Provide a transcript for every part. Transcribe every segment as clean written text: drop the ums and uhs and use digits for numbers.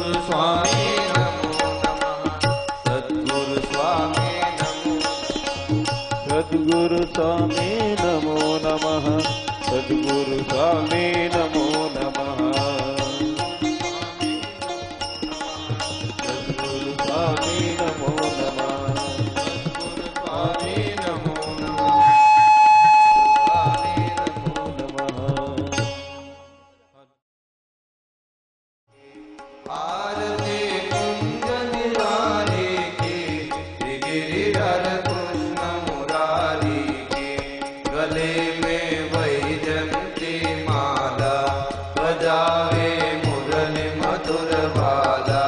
स्वामी नमो नमः। सद्गुरु स्वामी नमो। सद्गुरु स्वामी नमो नमः। सद्गुरु स्वामी नमो नमः। सद्गुरु स्वामी नमो नमः। स्वामी नमो नमः। आरती कुंज निवारी की, गिरिधर कृष्ण मुरारी की। गले में वैजयंती माला, बजावे मुरली मधुर भाला।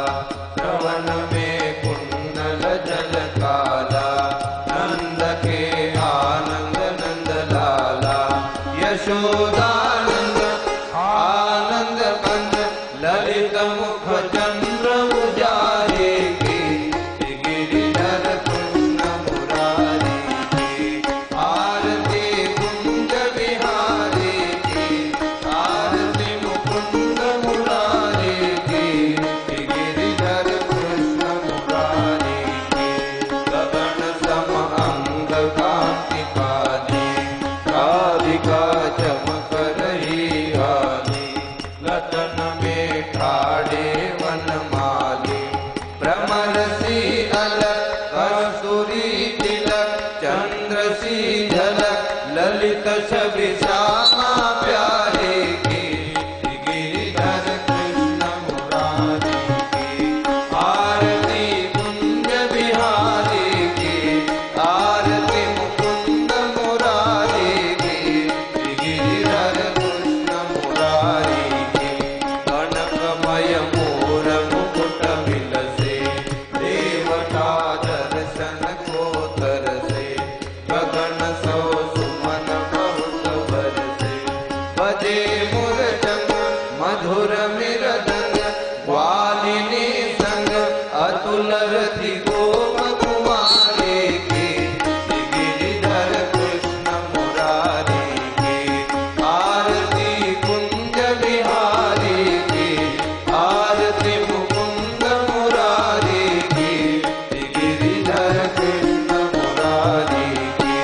श्रवण में कुंडल जल काला, नंद के आनंद नंद लाला। यशोदानंद आनंद कंद, ललित मुख चंद्र उजारे की। गिरिधर कृष्ण मुरारी की। आरती कुंज बिहारी की, आरती मुकुंद मुरारी की। गिरिधर कृष्ण मुरारी की। गगन सम अंग कांति काली, राधिका चमक रही आली। लतन में ठाड़े वनमाली, भ्रमर सी अलक कस्तूरी तिलक। चंद्र सी झलक ललित छवि श्यामा प्यारे की। गिरिधर कृष्ण मुरारी की। आरती कुंज बिहारी की, आरती मुकुंद मुरारी की। गिरिधर कृष्ण मुरारी की। कनकमय मोर मुकुट विलसे, देवता दर्शन को तरसे। गगन सौ सुमन बहुत बरसे, बजे मुरचंग मधुर मृदंग। ग्वालिनी संग अतुल रति गोप कुमारे की। गिरिधर कृष्ण मुरारी की। आरती कुंज बिहारी की, आरती मुकुंद मुरारी की। गिरिधर कृष्ण मुरारी की।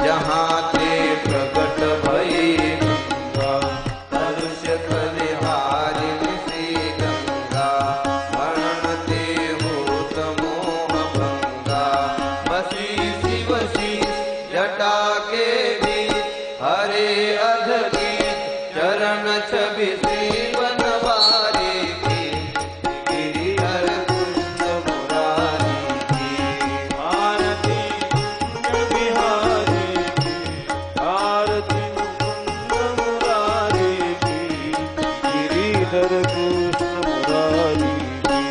जहाँ ते प्रकट भई गंगा, कलुष कलिहारिणि श्री गंगा। वर्णते होत मोह भंगा, बसी शिव शीश जटा के बीच। हरे अध गीत चरण छवि श्री बनवारी की। गिरिधर कृष्ण मुरारी की। आरती कुंज बिहारी की, आरती मुकुंद मुरारी की। गिरिधर कृष्ण मुरारी की।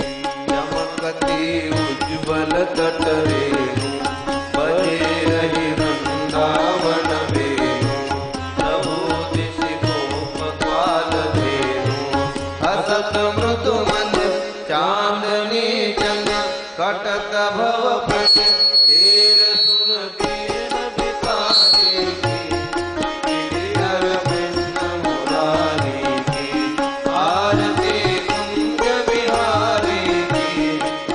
चमकती उज्ज्वल तट रेणु, बजे रही वृंदावन वेणु। प्रभु दिशि गोप ग्वाल धेनु, हसत मृदु मंद चांदनी चंद। कटक भव प्रस शेर सुर दीन बिसारी की। गिरिधर कृष्ण मुरारी की। आरती कुंज बिहारी की,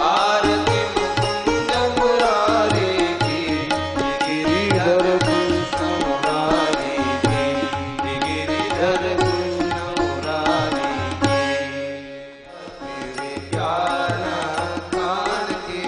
आरती मुकुंद मुरारी की। गिरिधर कृष्ण मुरारी की। गिरिधर कृष्ण मुरारी की। विज्ञान कान की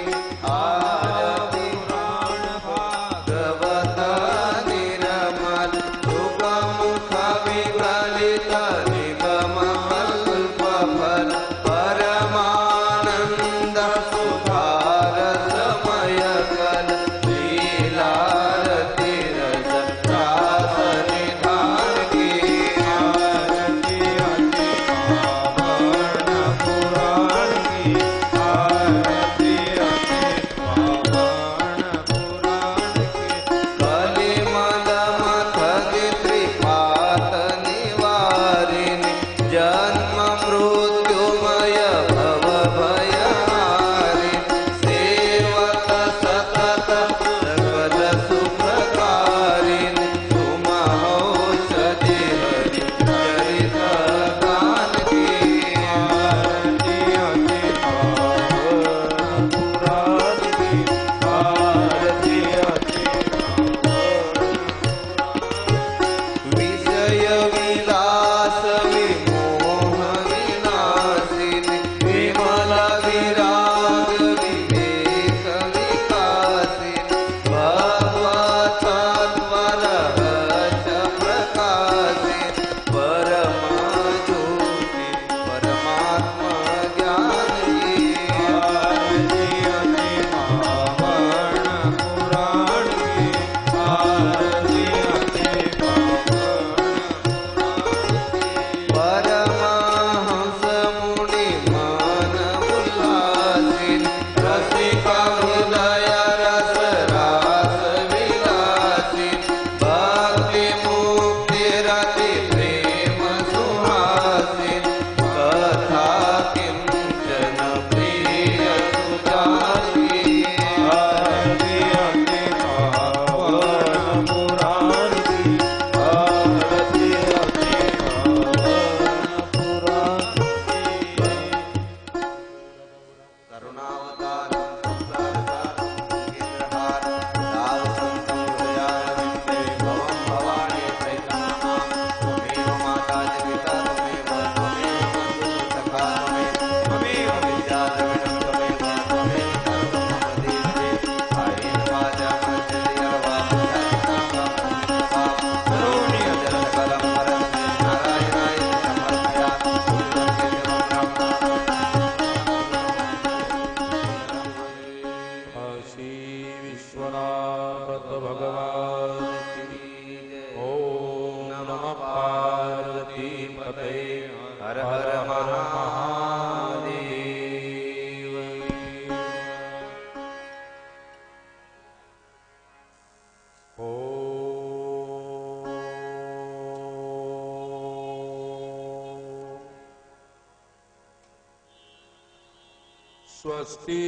स्वस्ति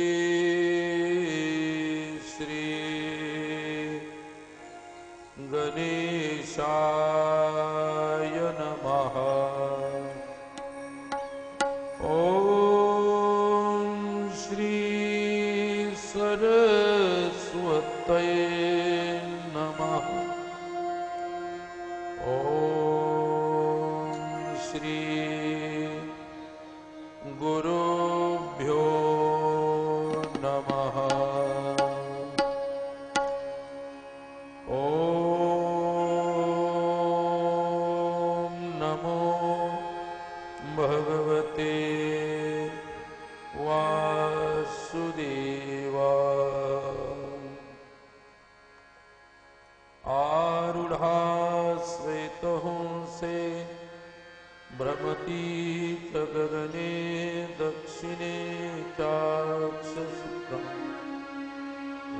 श्री गणेशाय नमः। ॐ श्री सरस्वत्यै नमः। ॐ श्री गुरुभ्यो नमः। ॐ नमो भगवते वासुदेवाय। आरूढ़ा श्वेतहंसे भ्रमति च गगने दक्षिणे चाक्षसुखम्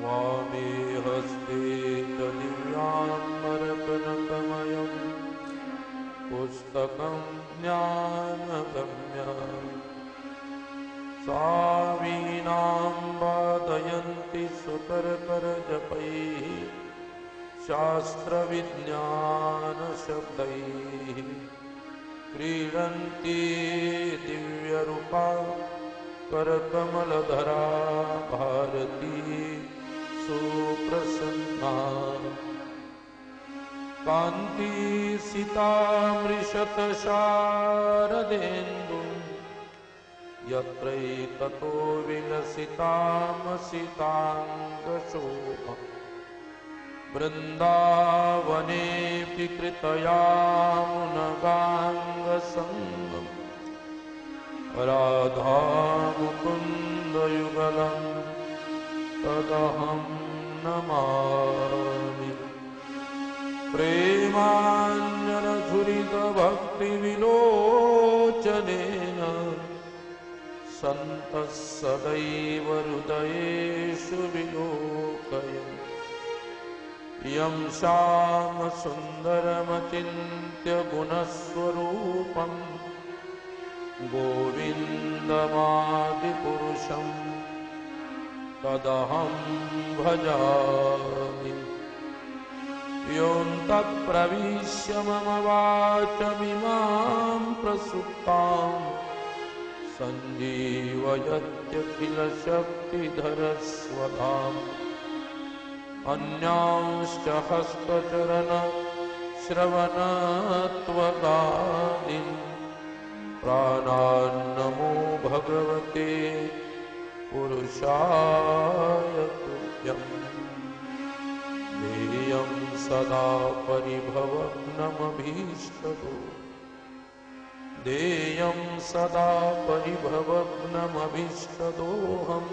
वामे हस्ते च दिव्याम्बरकनकमयं पुस्तकं ज्ञानगम्यम्। सा वीणां वादयन्ति सुकरकरजपैः शास्त्रविज्ञानशब्दैः। क्रीडन्ती दिव्यरूपा करकमलधरा भारती सुप्रसन्ना। कान्ति सितामृषतशारदेन्दुं यत्रैततो विलसितामसिताङ्गशोभम्। वृन्दावनेऽपि कृतयामुनगाङ्गसङ्गम्। राधा मुकुन्दयुगलं तदहं नमामि। प्रेमाञ्जनझुरितभक्तिविलोचनेन सन्तः सदैव हृदयेषु विलोकयन्। यं श्यामसुन्दरमचिन्त्य गुणस्वरूपं गोविन्दमादिपुरुषं तदहं भजामि। योऽन्तः प्रविश्य मम वाचमिमां प्रसुप्तां सञ्जीवयत्यखिलशक्तिधरस्वधाम्। अन्यांश्च हस्तचरणश्रवणत्वगादीन् प्राणान्नमो भगवते पुरुषाय तुभ्यम्। ध्येयं सदा परिभवग्नमभीष्टदो ध्येयं सदा परिभवग्नमभीष्टदोऽहम्।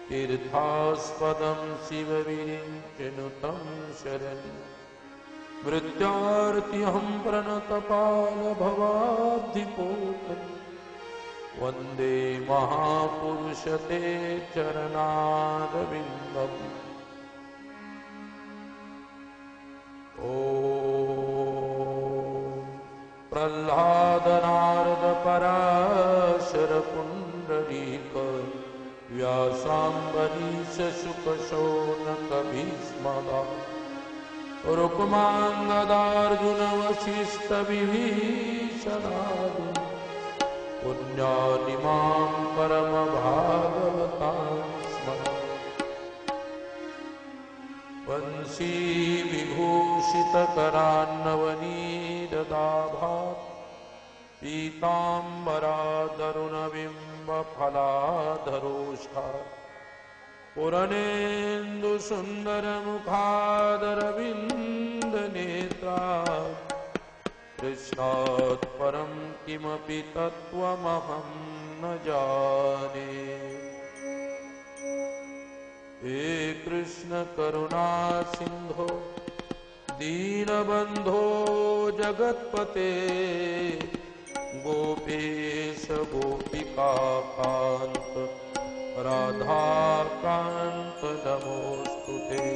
तीर्थास्पदं शिवविरिञ्चिनुतं शरण्यं। मृत्यार्तिहं प्रणतपालभवाब्धिपोतं। वन्दे महापुरुषते चरणारविन्दम्। ॐ प्रह्लादनारद पराशर पुण्डरीक व्यासाम्बरीश शुकशौनक भीष्मदा रुक्माङ्गदार्जुन वसिष्ठ विभीषणादि पुण्यातिमां परम भागवतां स्मरामि। वंशी विभूषितकरान्नवनीरदाभात् पीताम्बरादरुणबिम्बफलाधरोष्ठा पुरनेन्दुसुन्दरमुखादरविन्दनेत्रा। कृष्णात् परं किमपि तत्त्वमहं न जाने। हे कृष्ण करुणा सिन्धो दीनबन्धो जगत्पते। गोपेश गोपिकान्त राधाकान्त नमोऽस्तुते।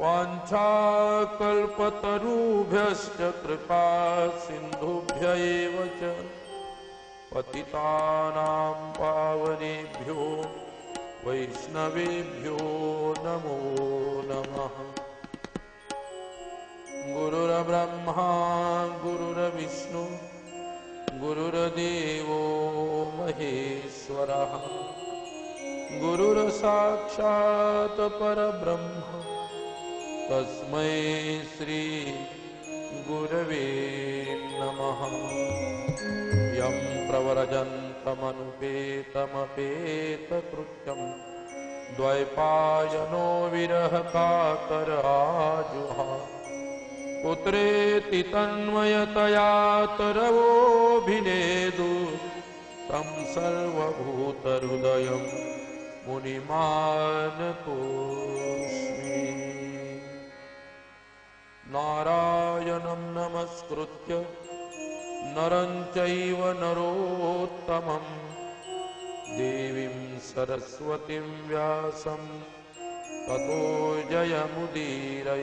वाञ्छाकल्पतरुभ्यश्च कृपा सिन्धुभ्य एव च पतितानां पावनेभ्यो वैष्णवेभ्यो नमो नमः। गुरुर्ब्रह्मा गुरुर्विष्णु गुरुर्देवो महेश्वरः गुरुर्साक्षात् परब्रह्म तस्मै श्री गुरवे नमः। यं प्रव्रजन्तमनुपेतमपेतकृत्यं द्वैपायनो विरहकातराजुहाव पुत्रेति तन्मयतया तरवोऽभिनेदु तं सर्वभूतहृदयं मुनिमानतोऽस्मि। नारायणं नमस्कृत्य नरं चैव नरोत्तमं देवीं सरस्वतीं व्यासं ततो जयमुदीरयेत्।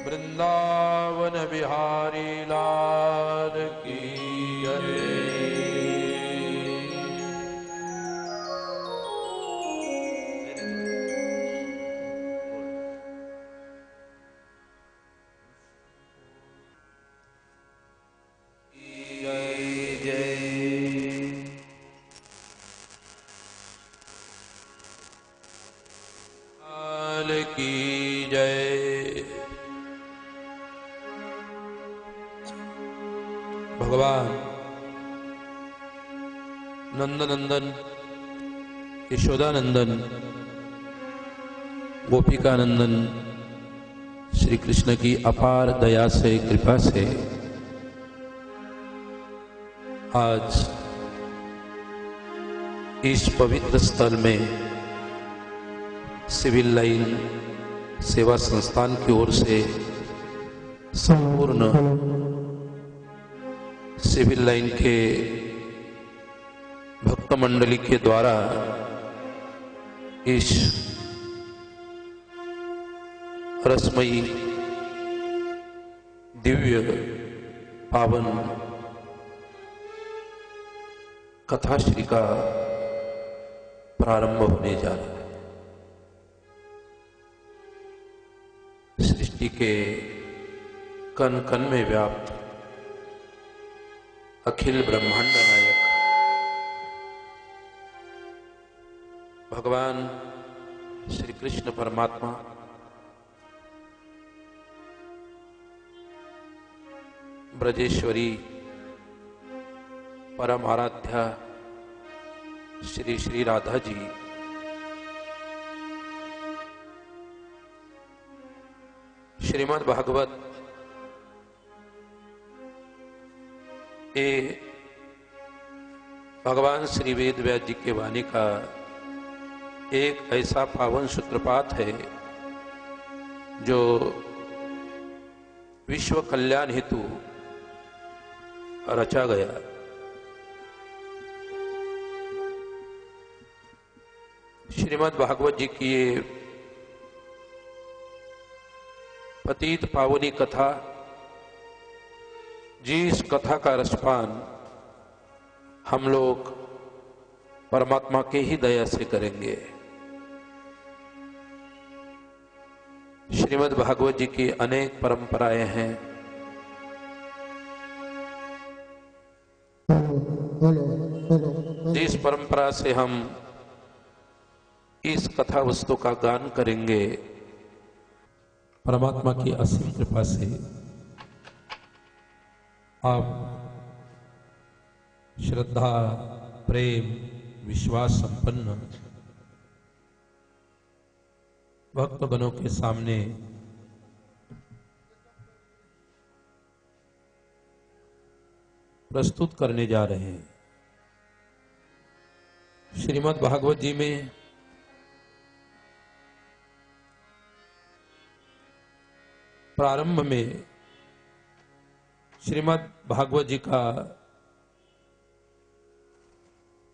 वृंदावन बिहारी लाल की जय। भगवान नंदनंदन यशोदानंदन गोपिकानंदन श्री कृष्ण की अपार दया से कृपा से आज इस पवित्र स्थल में सिविल लाइन सेवा संस्थान की ओर से संपूर्ण सिविल लाइन के भक्त मंडली के द्वारा इस रसमयी दिव्य पावन कथाश्री का प्रारंभ होने जा रहा है। सृष्टि के कण कण में व्याप्त अखिल ब्रह्मांड नायक भगवान श्री कृष्ण परमात्मा ब्रजेश्वरी परम आराध्या श्री श्री राधा जी श्रीमद् भागवत ये भगवान श्री वेद व्यास जी के वाणी का एक ऐसा पावन सूत्रपात है जो विश्व कल्याण हेतु रचा गया। श्रीमद् भागवत जी की ये पतित पावनी कथा, जिस कथा का रसपान हम लोग परमात्मा के ही दया से करेंगे। श्रीमद् भागवत जी की अनेक परंपराएं हैं। जिस परंपरा से हम इस कथा वस्तु का गान करेंगे, परमात्मा की असीम कृपा से आप श्रद्धा प्रेम विश्वास संपन्न भक्तगणों के सामने प्रस्तुत करने जा रहे हैं। श्रीमद् भागवत जी में प्रारंभ में श्रीमद् भागवत जी का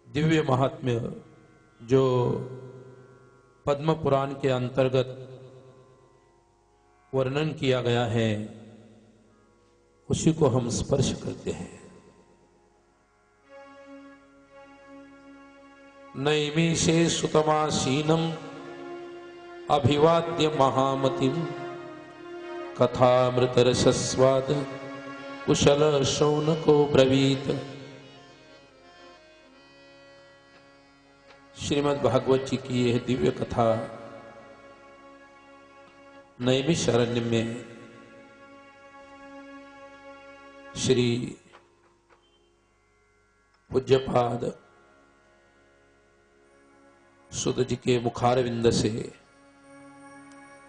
दिव्य महात्म्य जो पद्म पुराण के अंतर्गत वर्णन किया गया है, उसी को हम स्पर्श करते हैं। नैमिषे सुतमासीनम अभिवाद्य महामतिम कथामृतरसस्वाद कुशल शौनको ब्रवीत। श्रीमद् भागवत जी की यह दिव्य कथा नैमिषारण्य में श्री पूज्यपाद सुत जी के मुखारविंद से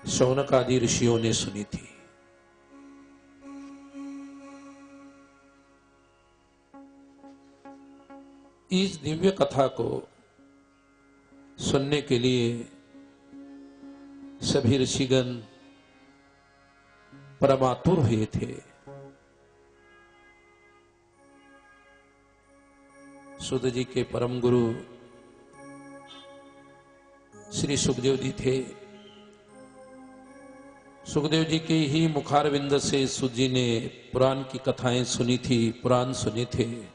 शौनक आदि ऋषियों ने सुनी थी। इस दिव्य कथा को सुनने के लिए सभी ऋषिगण परमातुर हुए थे। सुत जी के परम गुरु श्री सुखदेव जी थे। सुखदेव जी के ही मुखारविंद से सुत जी ने पुराण की कथाएं सुनी थी, पुराण सुने थे।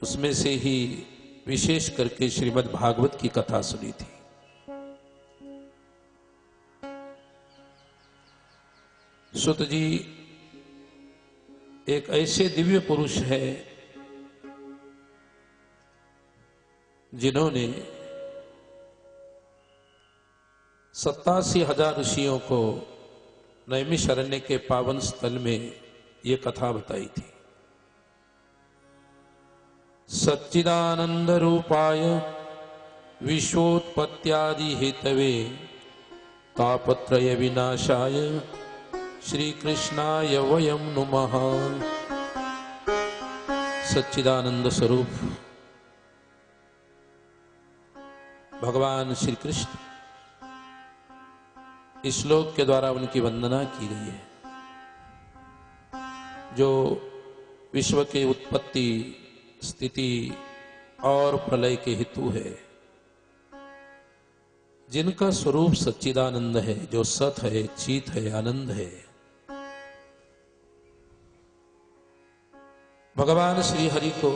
उसमें से ही विशेष करके श्रीमद् भागवत की कथा सुनी थी। सुत जी एक ऐसे दिव्य पुरुष है जिन्होंने 87,000 ऋषियों को नैमिषारण्य के पावन स्थल में ये कथा बताई थी। सच्चिदानंद रूपाय विश्वोत्पत्त्यादि हेतवे तापत्रय विनाशाय श्री कृष्णाय वयं नुमः। सच्चिदानंद स्वरूप भगवान श्री कृष्ण, इस श्लोक के द्वारा उनकी वंदना की गई है, जो विश्व के उत्पत्ति, स्थिति और प्रलय के हेतु है, जिनका स्वरूप सच्चिदानंद है, जो सत है, चित है, आनंद है। भगवान श्री हरि को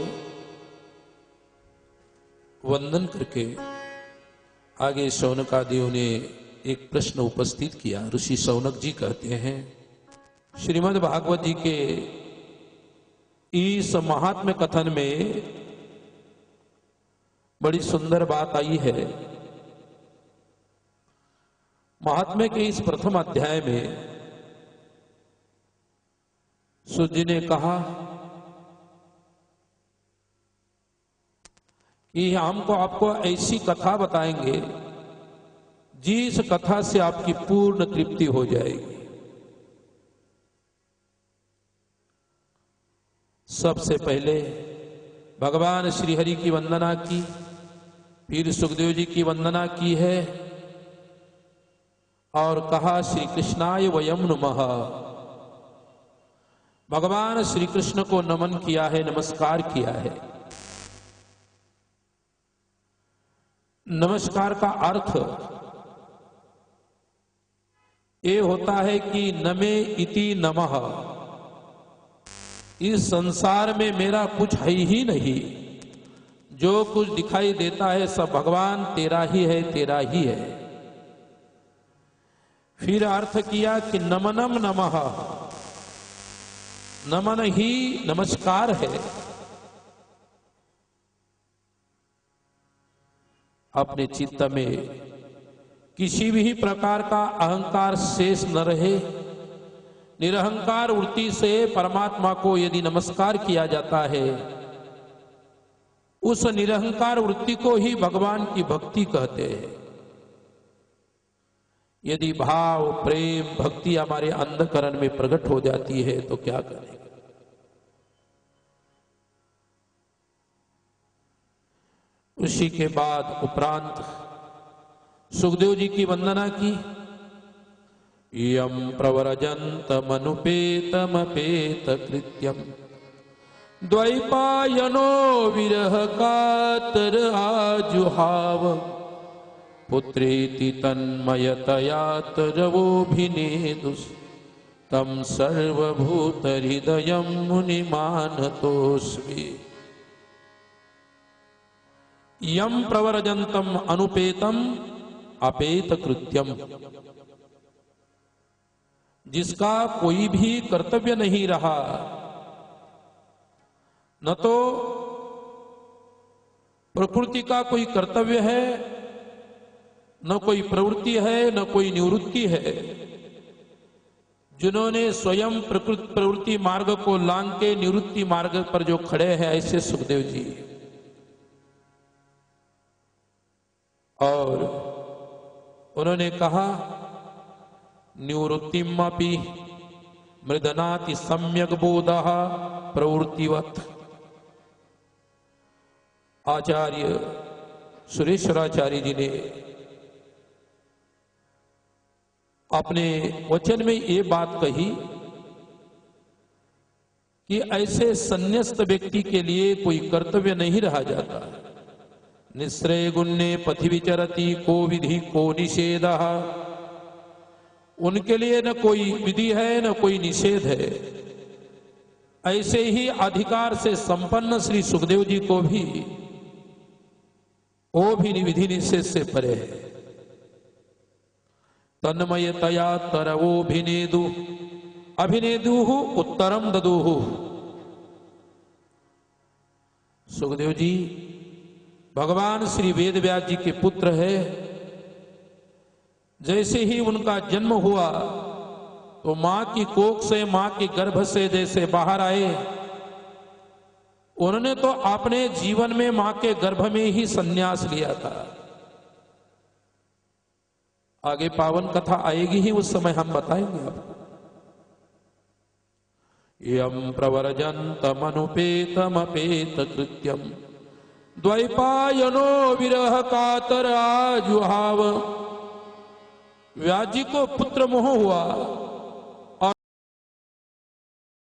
वंदन करके आगे शौनक आदियों ने एक प्रश्न उपस्थित किया। ऋषि शौनक जी कहते हैं, श्रीमद् भागवत जी के इस महात्म्य कथन में बड़ी सुंदर बात आई है। महात्म्य के इस प्रथम अध्याय में सुत जी ने कहा कि हमको आपको ऐसी कथा बताएंगे जिस कथा से आपकी पूर्ण तृप्ति हो जाएगी। सबसे पहले भगवान श्री हरि की वंदना की, फिर सुखदेव जी की वंदना की है और कहा श्री कृष्णाय वयं नुमः। भगवान श्री कृष्ण को नमन किया है, नमस्कार किया है। नमस्कार का अर्थ ये होता है कि नमे इति नमः। इस संसार में मेरा कुछ है ही नहीं, जो कुछ दिखाई देता है सब भगवान तेरा ही है, तेरा ही है। फिर अर्थ किया कि नमनम नमः, नमन ही नमस्कार है। अपने चित्त में किसी भी प्रकार का अहंकार शेष न रहे, निरहंकार वृत्ति से परमात्मा को यदि नमस्कार किया जाता है, उस निरहंकार वृत्ति को ही भगवान की भक्ति कहते हैं। यदि भाव, प्रेम, भक्ति हमारे अंतःकरण में प्रकट हो जाती है तो क्या करें। उसी के बाद उपरांत सुखदेव जी की वंदना की। यम प्रव्रजन्तमनुपेतमपेत कृत्यम द्वैपायनो विरह कातर आजुहाव पुत्रेति तन्मयतया तरवोभिनेदुस् तम सर्वभूत हृदयं मुनिमानतोस्मि। यम प्रवरजंतम अनुपेतम अपेत कृत्यम, जिसका कोई भी कर्तव्य नहीं रहा, न तो प्रकृति का कोई कर्तव्य है, न कोई प्रवृत्ति है, न कोई निवृत्ति है, जिन्होंने स्वयं प्रवृत्ति मार्ग को लांग के निवृत्ति मार्ग पर जो खड़े हैं, ऐसे सुखदेव जी। और उन्होंने कहा निवृत्तिमपि मृदनाति सम्यक बोधः प्रवृत्तिवत्। आचार्य सुरेश्वराचार्य जी ने अपने वचन में ये बात कही कि ऐसे संन्यस्त व्यक्ति के लिए कोई कर्तव्य नहीं रहा जाता। निश्रय गुण्ये पथि विचरति को विधि को निषेधः, उनके लिए न कोई विधि है न कोई निषेध है। ऐसे ही अधिकार से संपन्न श्री सुखदेव जी को भी वो भी विधि निषेध से परे है। तन्मयतया तरवोभिनेदु अभिनेदुः उत्तरम ददुः। सुखदेव जी भगवान श्री वेदव्यास जी के पुत्र है। जैसे ही उनका जन्म हुआ तो मां की कोख से, मां के गर्भ से जैसे बाहर आए, उन्होंने तो अपने जीवन में मां के गर्भ में ही संन्यास लिया था। आगे पावन कथा आएगी ही, उस समय हम बताएंगे आपको। यम प्रवरजन्तमनुपेतमपेत कृत्यम द्वैपायनो विरह कातर आजुहाव। व्यास जी को पुत्र मोह हुआ